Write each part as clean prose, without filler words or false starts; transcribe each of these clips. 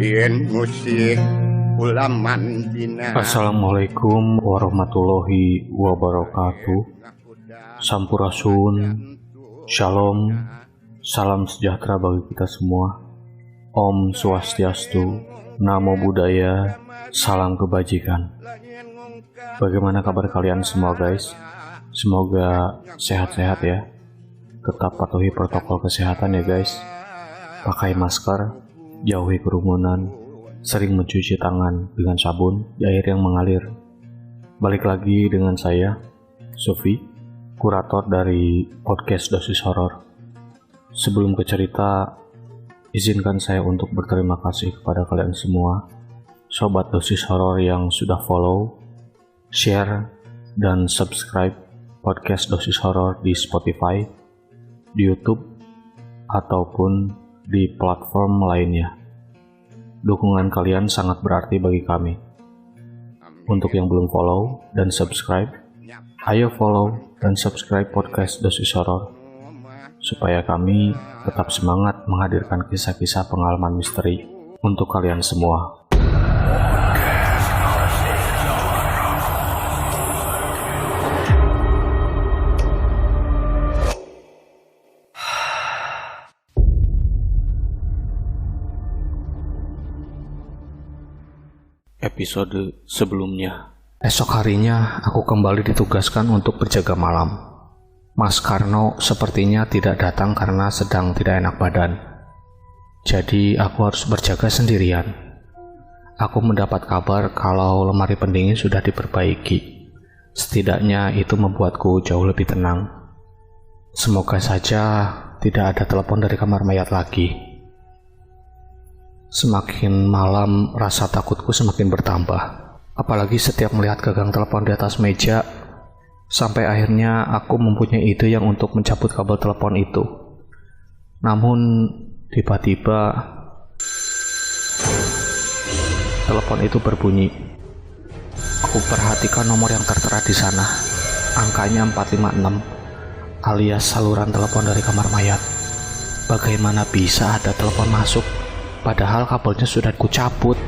Yen musih ulaman dina. Assalamualaikum warahmatullahi wabarakatuh. Sampurasun, Shalom, salam sejahtera bagi kita semua. Om Swastiastu, Namo Buddhaya, salam kebajikan. Bagaimana kabar kalian semua guys? Semoga sehat-sehat ya. Tetap patuhi protokol kesehatan ya guys. Pakai masker, jauhi kerumunan, sering mencuci tangan dengan sabun di air yang mengalir. Balik lagi dengan saya, Sofi, kurator dari podcast Dosis Horor. Sebelum ke cerita, izinkan saya untuk berterima kasih kepada kalian semua, sobat Dosis Horor yang sudah follow, share, dan subscribe podcast Dosis Horor di Spotify, di YouTube, ataupun di platform lainnya. Dukungan kalian sangat berarti bagi kami. Untuk yang belum follow dan subscribe, ayo follow dan subscribe podcast Dosis Horor, supaya kami tetap semangat menghadirkan kisah-kisah pengalaman misteri untuk kalian semua. Episode sebelumnya. Esok harinya aku kembali ditugaskan untuk berjaga malam. Mas Karno sepertinya tidak datang karena sedang tidak enak badan. Jadi aku harus berjaga sendirian. Aku mendapat kabar kalau lemari pendingin sudah diperbaiki. Setidaknya itu membuatku jauh lebih tenang. Semoga saja tidak ada telepon dari kamar mayat lagi. Semakin malam, rasa takutku semakin bertambah. Apalagi setiap melihat gagang telepon di atas meja, sampai akhirnya aku mempunyai ide yang untuk mencabut kabel telepon itu. Namun, tiba-tiba telepon itu berbunyi. Aku perhatikan nomor yang tertera di sana. Angkanya 456, alias saluran telepon dari kamar mayat. Bagaimana bisa ada telepon masuk? Padahal kabelnya sudah kucabut.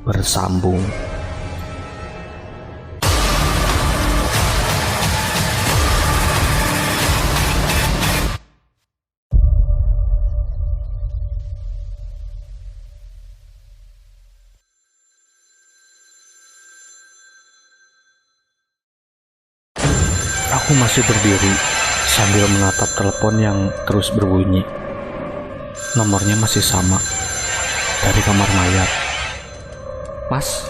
Bersambung. Aku masih berdiri sambil menatap telepon yang terus berbunyi. Nomornya masih sama, dari kamar mayat. Mas,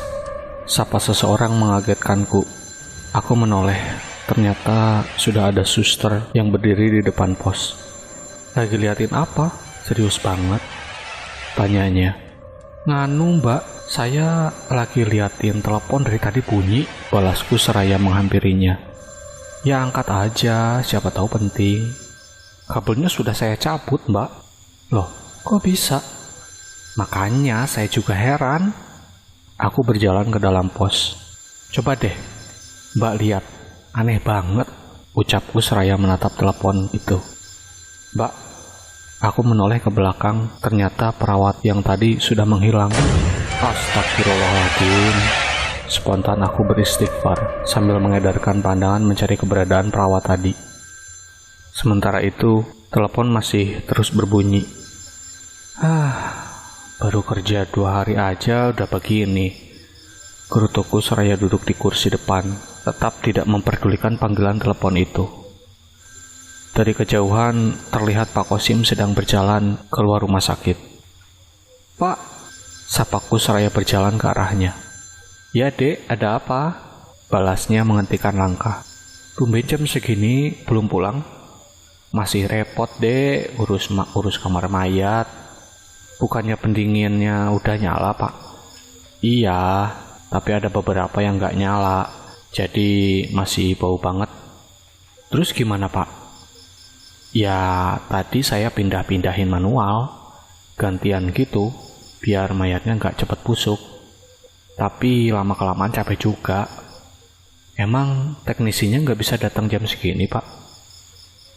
sapa seseorang mengagetkanku. Aku menoleh, ternyata sudah ada suster yang berdiri di depan pos. Lagi liatin apa? Serius banget, tanyanya. Nganu mbak, saya lagi liatin telepon dari tadi bunyi, balasku seraya menghampirinya. Ya angkat aja, siapa tahu penting. Kabelnya sudah saya cabut mbak. Loh, kok bisa? Makanya saya juga heran. Aku berjalan ke dalam pos. Coba deh, mbak lihat. Aneh banget, ucapku seraya menatap telepon itu. Mbak, aku menoleh ke belakang. Ternyata perawat yang tadi sudah menghilang. Astagfirullahaladzim. Spontan aku beristighfar sambil mengedarkan pandangan mencari keberadaan perawat tadi. Sementara itu, telepon masih terus berbunyi. Baru kerja 2 hari aja udah begini. Gerutuku seraya duduk di kursi depan, tetap tidak memperdulikan panggilan telepon itu. Dari kejauhan, terlihat Pak Kosim sedang berjalan keluar rumah sakit. Pak, sapaku seraya berjalan ke arahnya. Ya dek, ada apa? Balasnya menghentikan langkah. Tumben jam segini belum pulang? Masih repot dek, urus kamar mayat. Bukannya pendinginnya udah nyala pak? Iya, tapi ada beberapa yang nggak nyala, jadi masih bau banget. Terus gimana pak? Ya tadi saya pindah-pindahin manual, gantian gitu, biar mayatnya nggak cepet busuk. Tapi lama-kelamaan capek juga. Emang teknisinya nggak bisa datang jam segini pak?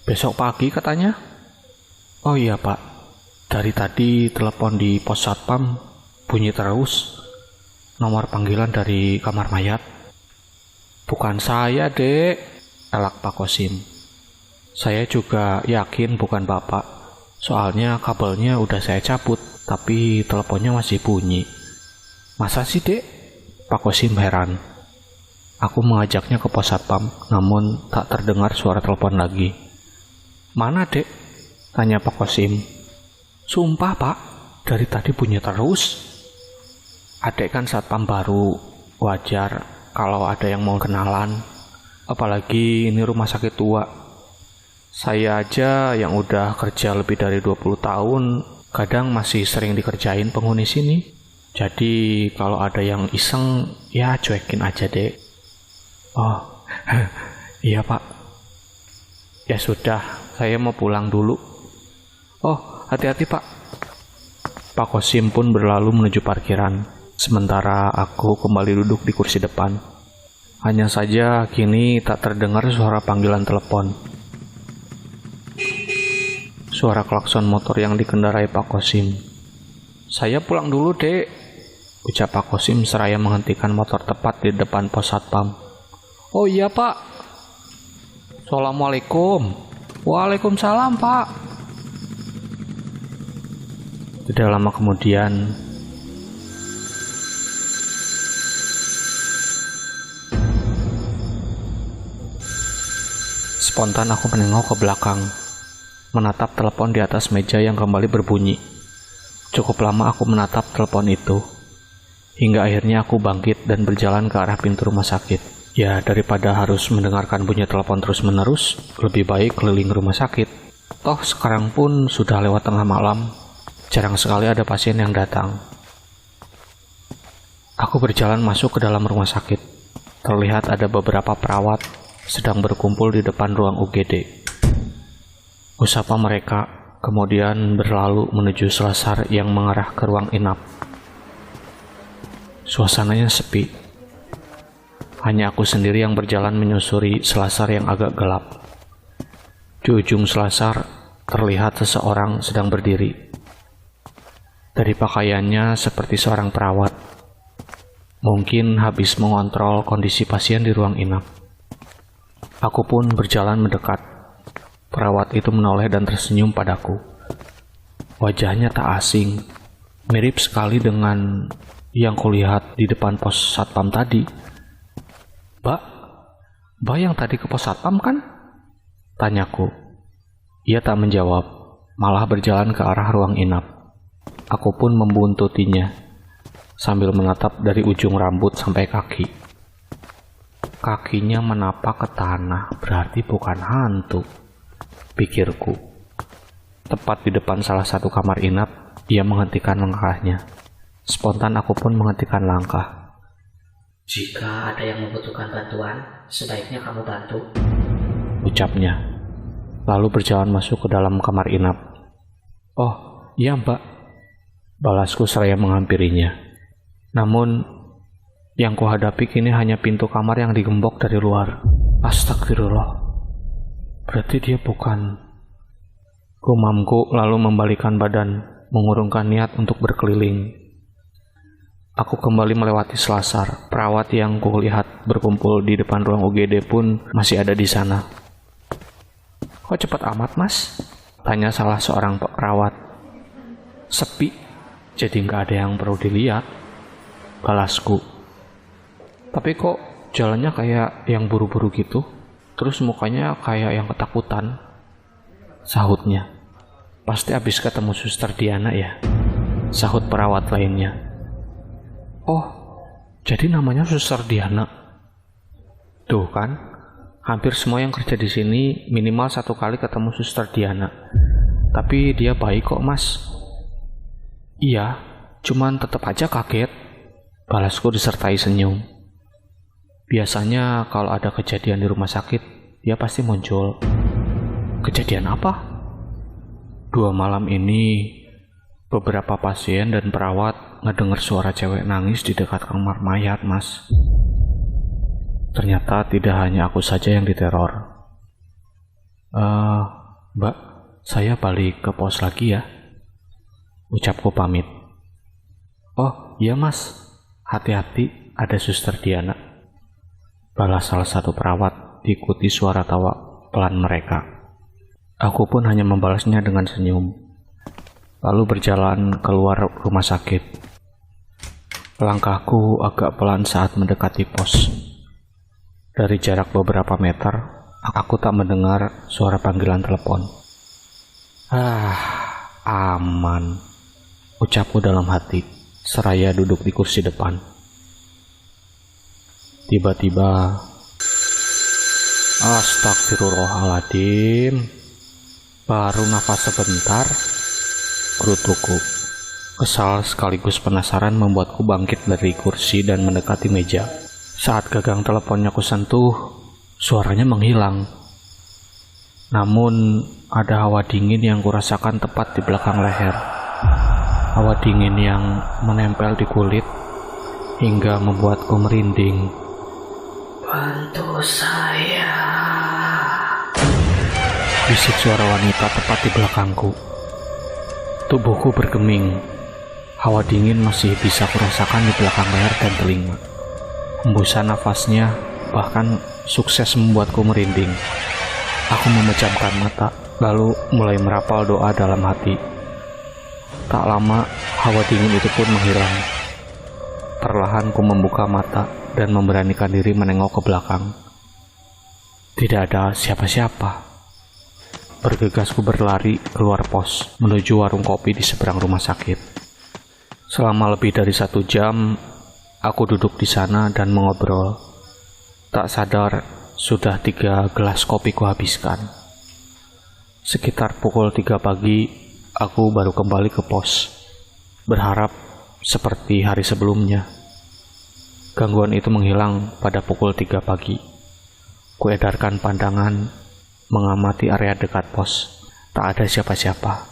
Besok pagi katanya. Oh iya pak, Dari tadi telepon di pos satpam bunyi terus. Nomor panggilan dari kamar mayat. Bukan saya, Dek, elak Pak Kosim. Saya juga yakin bukan Bapak. Soalnya kabelnya udah saya cabut, tapi teleponnya masih bunyi. Masa sih, Dek? Pak Kosim heran. Aku mengajaknya ke pos satpam, namun tak terdengar suara telepon lagi. Mana, Dek? Tanya Pak Kosim. Sumpah, Pak, dari tadi bunyi terus. Adek kan satpam baru, wajar kalau ada yang mau kenalan. Apalagi ini rumah sakit tua. Saya aja yang udah kerja lebih dari 20 tahun, kadang masih sering dikerjain penghuni sini. Jadi kalau ada yang iseng, ya cuekin aja, Dek. Oh, iya, Pak. Ya sudah, saya mau pulang dulu. Oh, hati-hati, Pak. Pak Kosim pun berlalu menuju parkiran, sementara aku kembali duduk di kursi depan. Hanya saja kini tak terdengar suara panggilan telepon. Suara klakson motor yang dikendarai Pak Kosim. Saya pulang dulu, Dek, ucap Pak Kosim seraya menghentikan motor tepat di depan pos satpam. Oh iya, Pak. Assalamualaikum. Waalaikumsalam, Pak. Tidak lama kemudian, spontan aku menengok ke belakang, menatap telepon di atas meja yang kembali berbunyi. Cukup lama aku menatap telepon itu, hingga akhirnya aku bangkit dan berjalan ke arah pintu rumah sakit. Ya, daripada harus mendengarkan bunyi telepon terus-menerus, lebih baik keliling rumah sakit. Toh sekarang pun sudah lewat tengah malam, jarang sekali ada pasien yang datang. Aku berjalan masuk ke dalam rumah sakit. Terlihat ada beberapa perawat sedang berkumpul di depan ruang UGD. Usapa mereka, kemudian berlalu menuju selasar yang mengarah ke ruang inap. Suasananya sepi. Hanya aku sendiri yang berjalan menyusuri selasar yang agak gelap. Di ujung selasar terlihat seseorang sedang berdiri. Dari pakaiannya seperti seorang perawat. Mungkin habis mengontrol kondisi pasien di ruang inap. Aku pun berjalan mendekat. Perawat itu menoleh dan tersenyum padaku. Wajahnya tak asing, mirip sekali dengan yang kulihat di depan pos satpam tadi. Mbak yang tadi ke pos satpam kan? Tanyaku. Ia tak menjawab, malah berjalan ke arah ruang inap. Aku pun membuntutinya, sambil menatap dari ujung rambut sampai kaki. Kakinya menapak ke tanah, berarti bukan hantu, pikirku. Tepat di depan salah satu kamar inap, ia menghentikan langkahnya. Spontan aku pun menghentikan langkah. Jika ada yang membutuhkan bantuan, sebaiknya kamu bantu, ucapnya. Lalu berjalan masuk ke dalam kamar inap. Oh, iya, Mbak, balasku seraya menghampirinya. Namun, yang kuhadapi kini hanya pintu kamar yang digembok dari luar. Astagfirullah. Berarti dia bukan. Gumamku lalu membalikan badan, mengurungkan niat untuk berkeliling. Aku kembali melewati selasar. Perawat yang kulihat berkumpul di depan ruang UGD pun masih ada di sana. Kok cepat amat, Mas? Tanya salah seorang perawat. Sepi, jadi nggak ada yang perlu dilihat, balasku. Tapi kok jalannya kayak yang buru-buru gitu, terus mukanya kayak yang ketakutan, sahutnya. Pasti habis ketemu Suster Diana ya, sahut perawat lainnya. Oh, jadi namanya Suster Diana. Tuh kan, hampir semua yang kerja di sini minimal 1 kali ketemu Suster Diana. Tapi dia baik kok, Mas. Iya, cuman tetap aja kaget, balasku disertai senyum. Biasanya kalau ada kejadian di rumah sakit, dia pasti muncul. Kejadian apa? 2 malam ini, beberapa pasien dan perawat ngedengar suara cewek nangis di dekat kamar mayat, Mas. Ternyata tidak hanya aku saja yang diteror. Mbak, saya balik ke pos lagi ya. Ucapku pamit. Oh iya mas, hati-hati, ada suster Diana. Balas salah satu perawat diikuti suara tawa pelan mereka. Aku pun hanya membalasnya dengan senyum. Lalu berjalan keluar rumah sakit. Langkahku agak pelan saat mendekati pos. Dari jarak beberapa meter, aku tak mendengar suara panggilan telepon. Aman, ucapku dalam hati, seraya duduk di kursi depan. Tiba-tiba, astagfirullahaladzim, baru nafas sebentar, gerutuku. Kesal sekaligus penasaran membuatku bangkit dari kursi dan mendekati meja. Saat gagang teleponnya kusentuh, suaranya menghilang. Namun, ada hawa dingin yang kurasakan tepat di belakang leher. Hawa dingin yang menempel di kulit hingga membuatku merinding. Bantu saya. Bisik suara wanita tepat di belakangku. Tubuhku bergeming. Hawa dingin masih bisa kurasakan di belakang leher dan telinga. Hembusan nafasnya bahkan sukses membuatku merinding. Aku memejamkan mata, lalu mulai merapal doa dalam hati. Tak lama, hawa dingin itu pun menghilang. Perlahan ku membuka mata dan memberanikan diri menengok ke belakang. Tidak ada siapa-siapa. Bergegas ku berlari keluar pos, menuju warung kopi di seberang rumah sakit. Selama lebih dari 1 jam, aku duduk di sana dan mengobrol. Tak sadar, sudah 3 gelas kopi ku habiskan. Sekitar pukul 3 pagi, aku baru kembali ke pos. Berharap seperti hari sebelumnya. Gangguan itu menghilang pada pukul 3 pagi. Ku edarkan pandangan, mengamati area dekat pos. Tak ada siapa-siapa.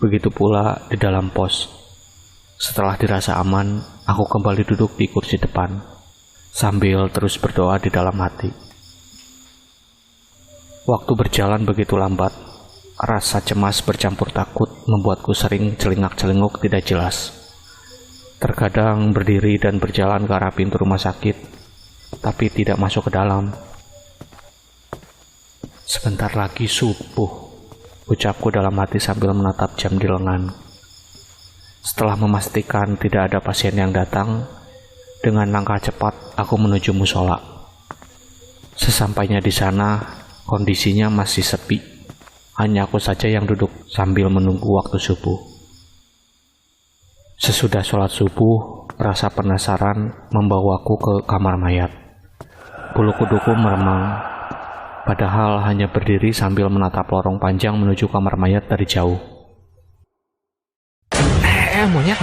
Begitu pula di dalam pos. Setelah dirasa aman, aku kembali duduk di kursi depan, sambil terus berdoa di dalam hati. Waktu berjalan begitu lambat, rasa cemas bercampur takut membuatku sering celingak-celinguk tidak jelas. Terkadang berdiri dan berjalan ke arah pintu rumah sakit, tapi tidak masuk ke dalam. Sebentar lagi subuh, ucapku dalam hati sambil menatap jam di lengan. Setelah memastikan tidak ada pasien yang datang, dengan langkah cepat aku menuju musola. Sesampainya di sana, kondisinya masih sepi. Hanya aku saja yang duduk sambil menunggu waktu subuh. Sesudah sholat subuh, rasa penasaran membawaku ke kamar mayat. Bulu kuduku meremang, padahal hanya berdiri sambil menatap lorong panjang menuju kamar mayat dari jauh. Monyet.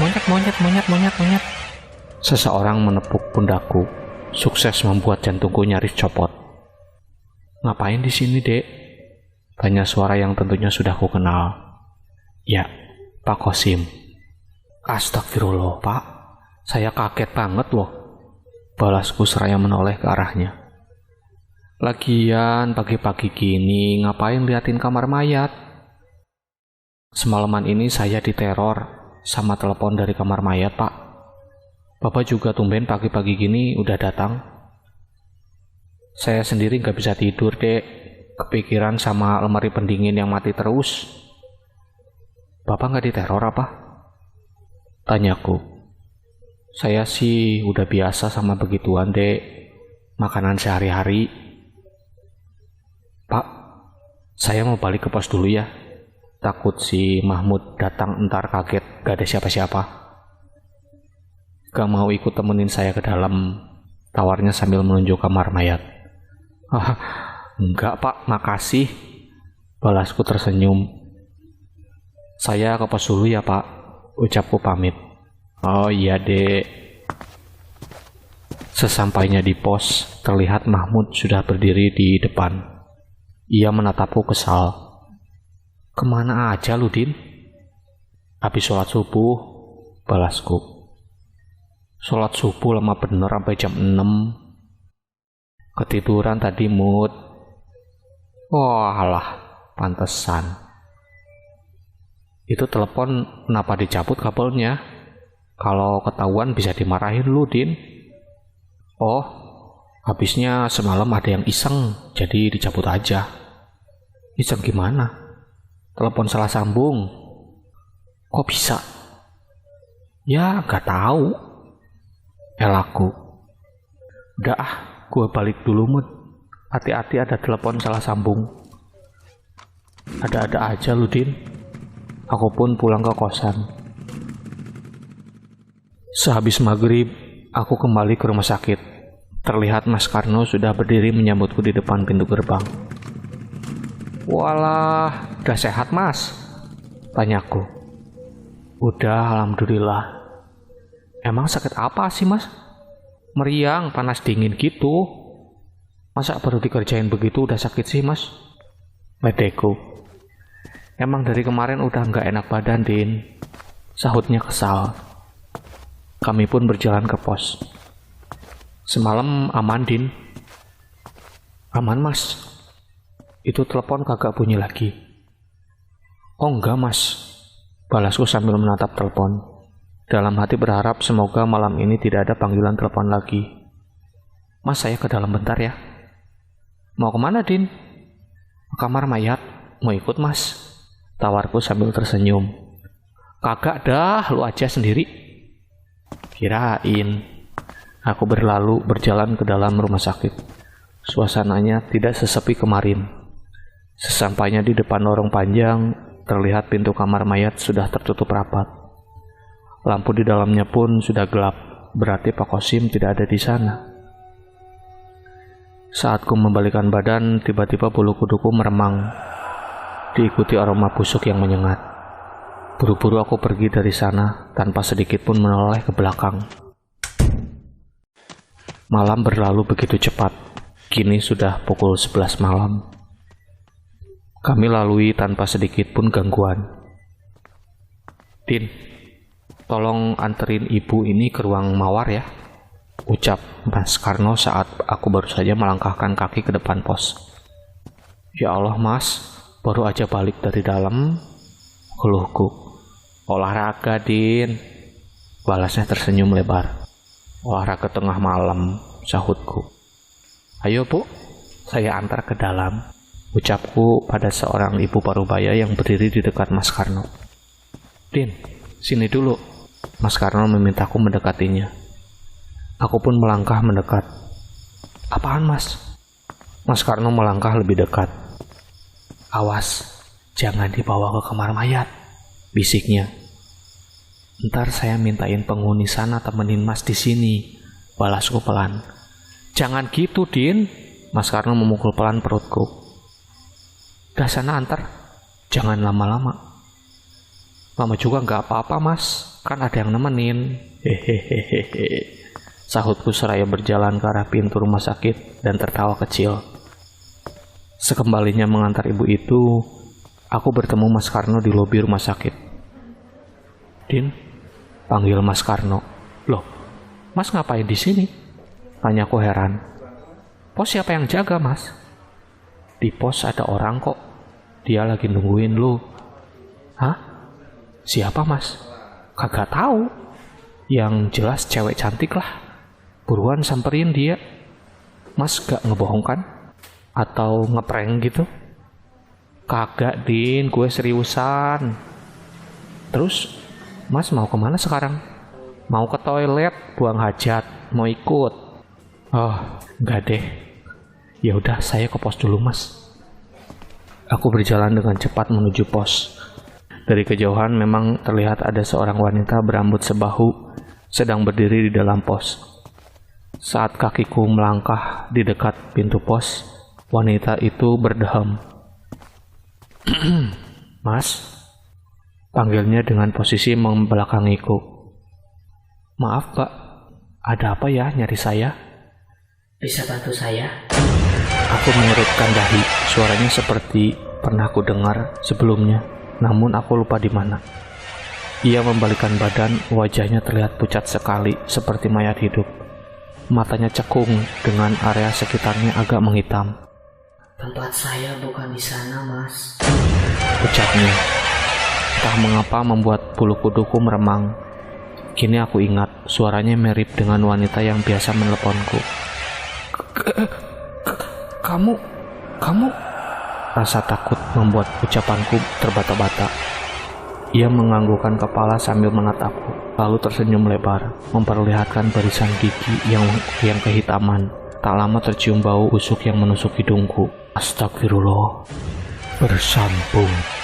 Seseorang menepuk pundakku, sukses membuat jantungku nyaris copot. Ngapain di sini, Dek? Tanya suara yang tentunya sudah ku kenal. Ya, Pak Kosim. Astagfirullah, Pak. Saya kaget banget loh. Balasku seraya menoleh ke arahnya. Lagian pagi-pagi gini ngapain liatin kamar mayat? Semalaman ini saya diteror sama telepon dari kamar mayat, Pak. Bapak juga tumben pagi-pagi gini udah datang. Saya sendiri gak bisa tidur, Dek. Kepikiran sama lemari pendingin yang mati terus. Bapak gak diteror apa? Tanyaku. Saya sih udah biasa sama begituan, Dek. Makanan sehari-hari. Pak, saya mau balik ke pos dulu ya. Takut si Mahmud datang entar kaget gak ada siapa-siapa. Gak mau ikut temenin saya ke dalam, tawarnya sambil menunjuk kamar mayat. Enggak, Pak, makasih. Balasku tersenyum. Saya ke pos dulu ya, Pak. Ucapku pamit. Oh iya, Dek. Sesampainya di pos, terlihat Mahmud sudah berdiri di depan. Ia menatapku kesal. Kemana aja lu, Din? Habis sholat subuh, balasku. Sholat subuh lama bener sampai jam 6. Ketiduran tadi, Mut. Wah, alah, pantesan. Itu telepon kenapa dicabut kabelnya? Kalau ketahuan bisa dimarahin lu, Din. Oh, habisnya semalam ada yang iseng, jadi dicabut aja. Iseng gimana? Telepon salah sambung. Kok bisa? Ya, gak tahu. Elaku. Udah ah, gue balik dulu, Mut. Hati-hati ada telepon salah sambung. Ada-ada aja lu, Din. Aku pun pulang ke kosan. Sehabis maghrib, aku kembali ke rumah sakit. Terlihat Mas Karno sudah berdiri menyambutku di depan pintu gerbang. Walah, udah sehat Mas? Tanyaku. Udah, alhamdulillah. Emang sakit apa sih Mas? Meriang, panas dingin gitu. Masa baru dikerjain begitu udah sakit sih Mas? Ledeku. Emang dari kemarin udah nggak enak badan, Din. Sahutnya kesal. Kami pun berjalan ke pos. Semalam aman, Din. Aman, Mas. Itu telepon kagak bunyi lagi. Oh enggak, Mas. Balasku sambil menatap telepon. Dalam hati berharap semoga malam ini tidak ada panggilan telepon lagi. Mas, saya ke dalam bentar ya. Mau kemana, Din? Ke kamar mayat. Mau ikut, Mas? Tawarku sambil tersenyum. Kagak dah, lu aja sendiri. Kirain. Aku berjalan ke dalam rumah sakit. Suasananya tidak sesepi kemarin. Sesampainya di depan lorong panjang, terlihat pintu kamar mayat sudah tertutup rapat. Lampu di dalamnya pun sudah gelap, berarti Pak Kosim tidak ada di sana. Saat ku membalikkan badan, tiba-tiba bulu kuduku meremang, diikuti aroma busuk yang menyengat. Buru-buru aku pergi dari sana, tanpa sedikit pun menoleh ke belakang. Malam berlalu begitu cepat, kini sudah pukul 11 malam. Kami lalui tanpa sedikit pun gangguan. Din, tolong anterin ibu ini ke ruang mawar ya, ucap Mas Karno saat aku baru saja melangkahkan kaki ke depan pos. Ya Allah Mas, baru aja balik dari dalam, keluhku. Olahraga, Din. Balasnya tersenyum lebar. Olahraga tengah malam, sahutku. Ayo Bu, saya antar ke dalam, ucapku pada seorang ibu parubaya yang berdiri di dekat Mas Karno. Din, sini dulu. Mas Karno memintaku mendekatinya. Aku pun melangkah mendekat. Apaan Mas? Mas Karno melangkah lebih dekat. Awas, jangan dibawa ke kamar mayat, bisiknya. Ntar saya mintain penghuni sana temenin Mas di sini, balasku pelan. Jangan gitu, Din. Mas Karno memukul pelan perutku. Dah sana antar, jangan lama-lama. Lama juga nggak apa-apa, Mas. Kan ada yang nemenin. Hehehehe. Sahutku seraya berjalan ke arah pintu rumah sakit dan tertawa kecil. Sekembalinya mengantar ibu itu, aku bertemu Mas Karno di lobi rumah sakit. Din, panggil Mas Karno. Loh, Mas ngapain di sini? Tanyaku heran. Pos siapa yang jaga, Mas? Di pos ada orang kok. Dia lagi nungguin lu. Hah? Siapa, Mas? Kagak tahu. Yang jelas cewek cantik lah. Buruan samperin dia. Mas gak ngebohong kan? Atau ngeprank gitu? Kagak, Din. Gue seriusan. Terus Mas mau kemana sekarang? Mau ke toilet, buang hajat, mau ikut? Oh, enggak deh. Ya udah, saya ke pos dulu, Mas. Aku berjalan dengan cepat menuju pos. Dari kejauhan memang terlihat ada seorang wanita berambut sebahu sedang berdiri di dalam pos. Saat kakiku melangkah di dekat pintu pos, wanita itu berdeham. Mas, panggilnya dengan posisi membelakangiku. Maaf, Pak. Ada apa ya nyari saya? Bisa bantu saya? Aku mengerutkan dahi. Suaranya seperti pernah aku dengar sebelumnya, namun aku lupa di mana. Ia membalikkan badan, wajahnya terlihat pucat sekali, seperti mayat hidup. Matanya cekung dengan area sekitarnya agak menghitam. Tempat saya bukan di sana, Mas. Ucapnya. Entah mengapa membuat bulu kuduku meremang. Kini aku ingat suaranya mirip dengan wanita yang biasa meneleponku. Kamu... Rasa takut membuat ucapanku terbata-bata. Ia menganggukkan kepala sambil menatapku, lalu tersenyum lebar, memperlihatkan barisan gigi yang kehitaman. Tak lama tercium bau usuk yang menusuk hidungku. Astagfirullah. Bersambung.